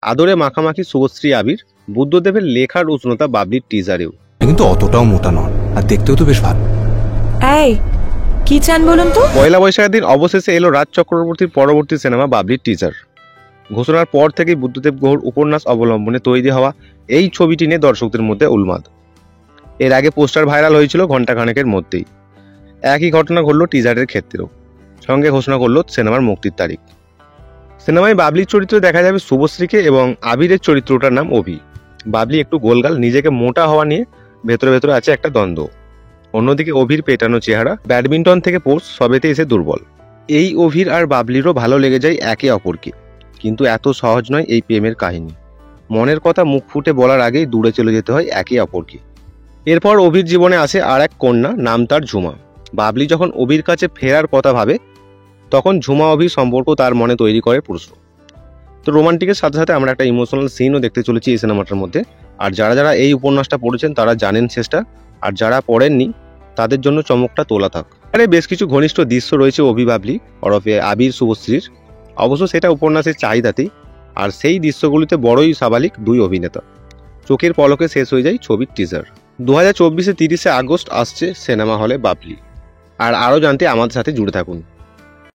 আদরে মাখামাখি শুভশ্রী আবির, বুদ্ধদেবের লেখার উষ্ণতা বাবলির টিজারেও। কিন্তু অতটাও মোটা নয়, আর দেখতেও তো বেশ ভালো। এই কি চান বলুন তো? পয়লা বৈশাখের দিন অবশেষে এলো রাজ চক্রবর্তীর পরবর্তী সিনেমা বাবলির টিজার। ঘোষণার পর থেকেই বুদ্ধদেব গুহর উপন্যাস অবলম্বনে তৈরি হওয়া এই ছবিটি নিয়ে দর্শকদের মধ্যে উন্মাদ। এর আগে পোস্টার ভাইরাল হয়েছিল ঘণ্টাখানেকের মধ্যেই। একই ঘটনা ঘটল টিজারের ক্ষেত্রেও, সঙ্গে ঘোষণা করলো সিনেমার মুক্তির তারিখ। সিনেমায় বাবলির চরিত্রে দেখা যাবে শুভশ্রীকে এবং আবিরের চরিত্রটার নাম অভি। বাবলি একটু গোলগাল, নিজেকে মোটা হওয়া নিয়ে ভেতরে ভেতরে আছে একটা দ্বন্দ্ব। অন্যদিকে অভির পেটানো চেহারা, ব্যাডমিন্টন থেকে পোস্ট, সবেতে এসে দুর্বল। এই অভির আর বাবলিরও ভালো লেগে যায় একে অপরকে, কিন্তু এত সহজ নয় এই প্রেমের কাহিনী। মনের কথা মুখ ফুটে বলার আগেই দূরে চলে যেতে হয় একে অপরকে। এরপর অভির জীবনে আসে আর এক কন্যা, নাম তার ঝুমা। বাবলি যখন অভির কাছে ফেরার কথা ভাবে, তখন ঝুমা অভির সম্পর্ক তার মনে তৈরি করে প্রশ্ন। তো রোমান্টিকের সাথে সাথে আমরা একটা ইমোশনাল সিনও দেখতে চলেছি এই সিনেমাটার মধ্যে। আর যারা যারা এই উপন্যাসটা পড়েছেন তারা জানেন শেষটা, আর যারা পড়েননি তাদের জন্য চমকটা তোলা থাক। আরে বেশ কিছু ঘনিষ্ঠ দৃশ্য রয়েছে অভি বাবলি ওরফে আবির শুভশ্রীর, অবশ্য সেটা উপন্যাসের চাহিদাতেই। আর সেই দৃশ্যগুলিতে বড়ই স্বাভাবিক দুই অভিনেতা। চোখের পলকে শেষ হয়ে যায় ছবির টিজার। 2024 30 আগস্ট আসছে সিনেমা হলে বাবলি। আর আরও জানতে আমাদের সাথে জুড়ে থাকুন।